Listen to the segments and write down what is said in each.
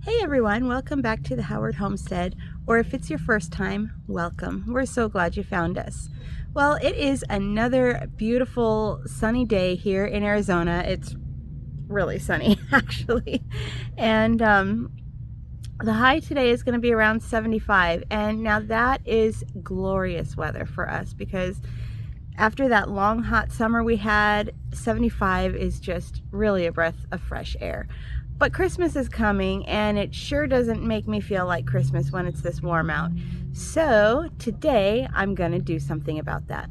Hey everyone, welcome back to the Howard Homestead, or if it's your first time, welcome. We're so glad you found us. Well, it is another beautiful sunny day here in Arizona. It's really sunny actually, and the high today is going to be around 75, and now that is glorious weather for us because after that long hot summer we had, 75 is just really a breath of fresh air. But Christmas is coming, and it sure doesn't make me feel like Christmas when it's this warm out. So today I'm gonna do something about that.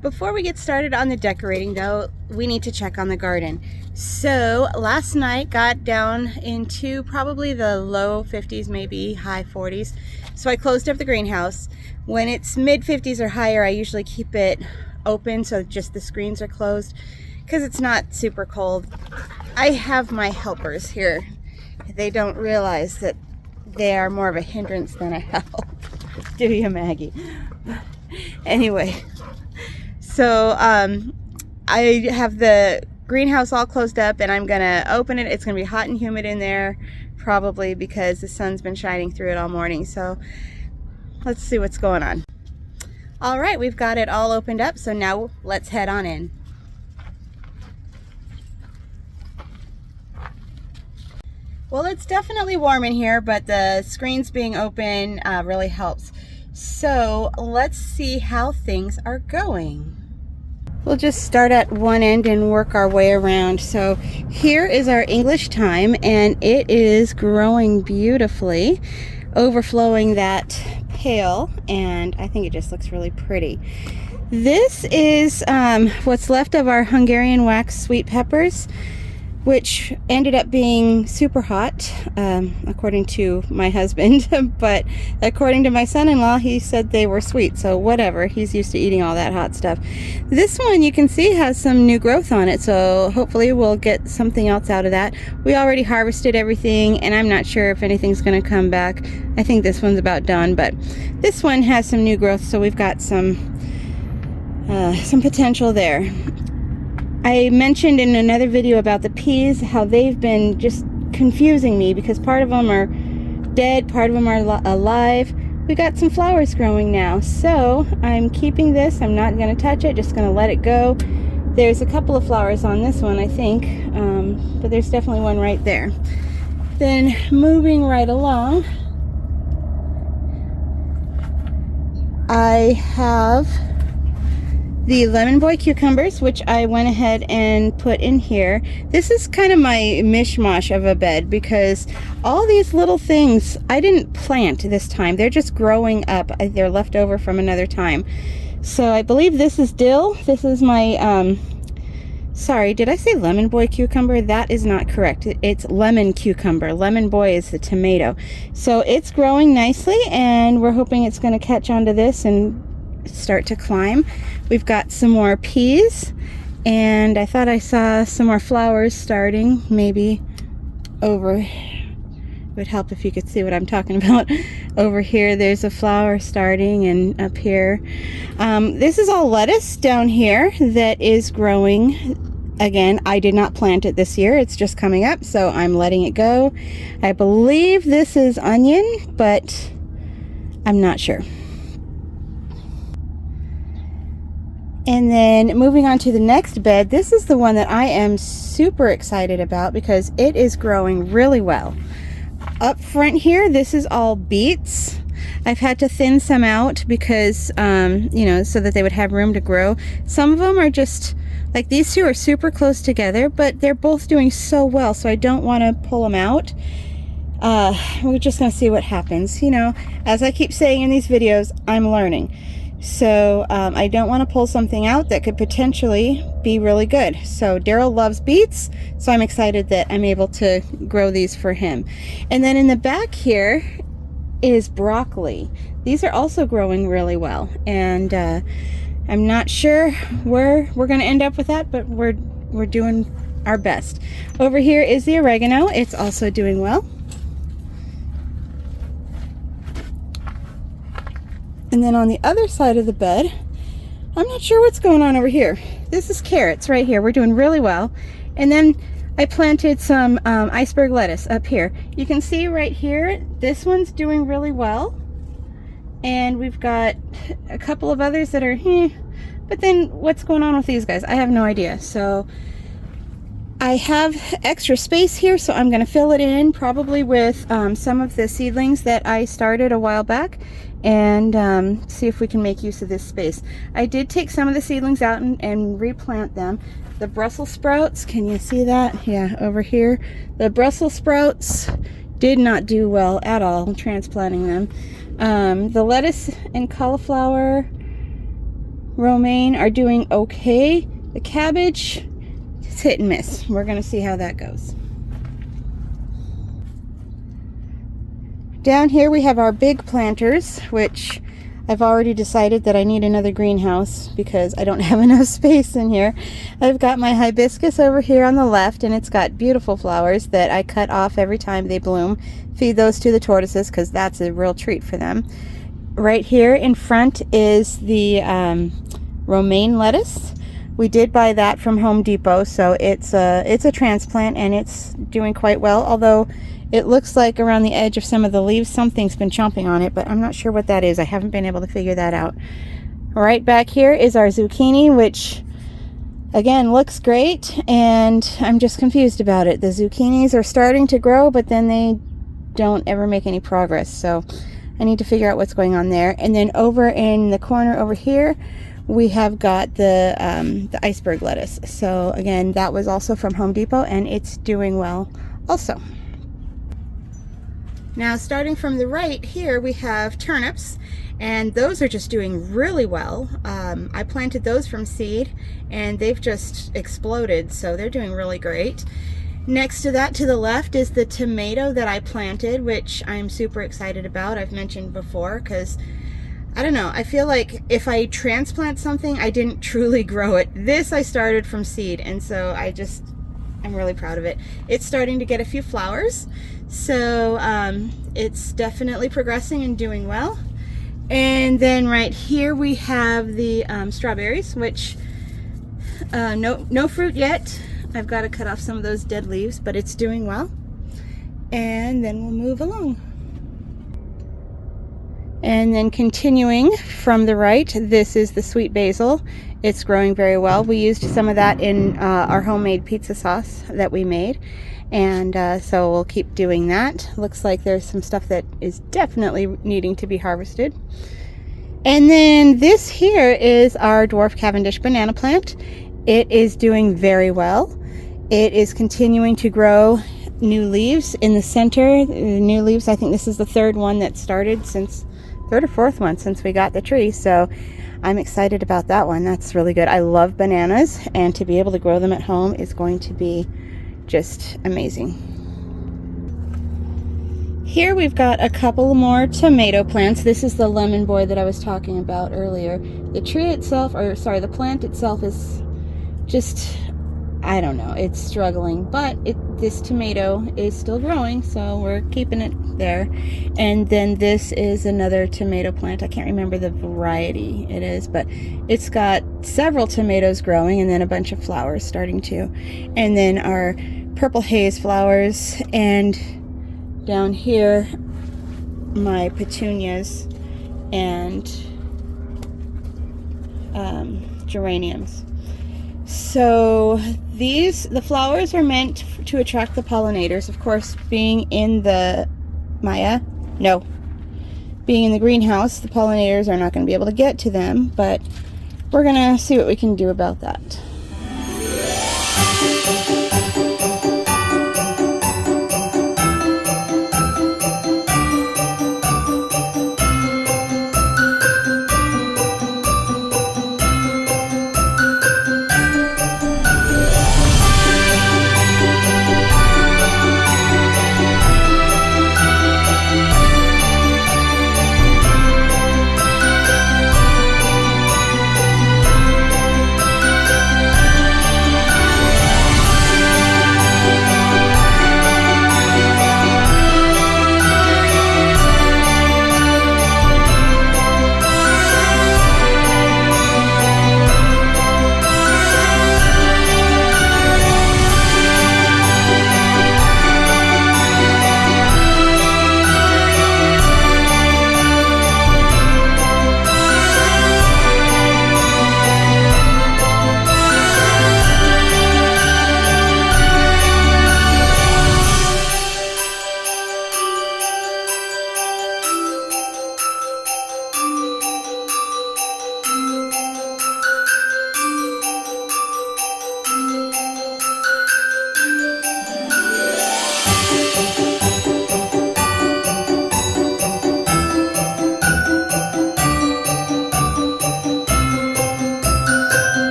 Before we get started on the decorating though, we need to check on the garden. So last night got down into probably the low 50s, maybe high 40s. So I closed up the greenhouse. When it's mid 50s or higher, I usually keep it open so just the screens are closed because it's not super cold. I have my helpers here. They don't realize that they are more of a hindrance than a help. Do you, Maggie? Anyway. So I have the greenhouse all closed up and I'm gonna open it. It's gonna be hot and humid in there probably because the sun's been shining through it all morning. So let's see what's going on. All right, we've got it all opened up. So now let's head on in. Well, it's definitely warm in here, but the screens being open really helps. So let's see how things are going. We'll just start at one end and work our way around. So here is our English thyme, and it is growing beautifully, overflowing that pail, and I think it just looks really pretty. This is what's left of our Hungarian wax sweet peppers, which ended up being super hot, according to my husband, but according to my son-in-law, he said they were sweet, so whatever, he's used to eating all that hot stuff. This one, you can see, has some new growth on it, so hopefully we'll get something else out of that. We already harvested everything, and I'm not sure if anything's going to come back. I think this one's about done, but this one has some new growth, so we've got some potential there. I mentioned in another video about the peas, how they've been just confusing me because part of them are dead, part of them are alive. We got some flowers growing now, so I'm keeping this. I'm not going to touch it, just going to let it go. There's a couple of flowers on this one, I think, but there's definitely one right there. Then moving right along, I have the Lemon Boy cucumbers, which I went ahead and put in here. This is kind of my mishmash of a bed because all these little things I didn't plant this time. They're just growing up. They're left over from another time. So I believe this is dill. This is my, sorry, did I say Lemon Boy cucumber? That is not correct. It's lemon cucumber. Lemon Boy is the tomato. So it's growing nicely, and we're hoping it's going to catch onto this and start to climb. We've got some more peas, and I thought I saw some more flowers starting, maybe over, it would help if you could see what I'm talking about. Over here there's a flower starting, and up here this is all lettuce down here that is growing. Again, I did not plant it this year, it's just coming up, so I'm letting it go. I believe this is onion, but I'm not sure. And then moving on to the next bed, this is the one that I am super excited about because it is growing really well. Up front here, this is all beets. I've had to thin some out because, you know, so that they would have room to grow. Some of them are just, like these two are super close together, but they're both doing so well, so I don't want to pull them out. We're just going to see what happens. You know, as I keep saying in these videos, I'm learning. So I don't want to pull something out that could potentially be really good. So Daryl loves beets, so I'm excited that I'm able to grow these for him. And then in the back here is broccoli. These are also growing really well, and I'm not sure where we're going to end up with that, but we're doing our best. Over here is the oregano. It's also doing well. And then on the other side of the bed, I'm not sure what's going on over here. This is carrots right here. We're doing really well. And then I planted some iceberg lettuce up here. You can see right here, this one's doing really well. And we've got a couple of others that are, but then what's going on with these guys? I have no idea. So I have extra space here, so I'm going to fill it in probably with some of the seedlings that I started a while back, and see if we can make use of this space. I did take some of the seedlings out and replant them. The Brussels sprouts, can you see that? Yeah, over here. The Brussels sprouts did not do well at all transplanting them. The lettuce and cauliflower, romaine are doing okay. The cabbage, it's hit and miss. We're going to see how that goes. Down here we have our big planters, which I've already decided that I need another greenhouse because I don't have enough space in here. I've got my hibiscus over here on the left, and it's got beautiful flowers that I cut off every time they bloom. Feed those to the tortoises because that's a real treat for them. Right here in front is the romaine lettuce. We did buy that from Home Depot, so it's a transplant and it's doing quite well, although it looks like around the edge of some of the leaves something's been chomping on it, but I'm not sure what that is. I haven't been able to figure that out. Right back here is our zucchini, which again looks great, and I'm just confused about it. The zucchinis are starting to grow, but then they don't ever make any progress, so I need to figure out what's going on there. And then over in the corner over here we have got the iceberg lettuce. So again, that was also from Home Depot, and it's doing well also. Now starting from the right here we have turnips, and those are just doing really well. I planted those from seed and they've just exploded, so they're doing really great. Next to that, to the left, is the tomato that I planted, which I'm super excited about. I've mentioned before, because I don't know, I feel like if I transplant something, I didn't truly grow it. This I started from seed, and so I'm really proud of it. It's starting to get a few flowers, so it's definitely progressing and doing well. And then right here we have the strawberries, which no fruit yet. I've got to cut off some of those dead leaves, but it's doing well. And then we'll move along. And then continuing from the right, this is the sweet basil. It's growing very well. We used some of that in our homemade pizza sauce that we made, and so we'll keep doing that. Looks like there's some stuff that is definitely needing to be harvested. And then this here is our dwarf Cavendish banana plant. It is doing very well. It is continuing to grow new leaves in the center. New leaves, I think this is the third one that started since, third or fourth one since we got the tree, so I'm excited about that one. That's really good. I love bananas, and to be able to grow them at home is going to be just amazing. Here we've got a couple more tomato plants. This is the lemon boy that I was talking about earlier. The tree itself, or sorry, the plant itself is just, I don't know, it's struggling, but this tomato is still growing, so we're keeping it there. And then this is another tomato plant. I can't remember the variety it is, but it's got several tomatoes growing and then a bunch of flowers starting to. And then our purple haze flowers, and down here my petunias and geraniums. So the flowers are meant to attract the pollinators. Of course, being in the being in the greenhouse, the pollinators are not going to be able to get to them, but we're going to see what we can do about that.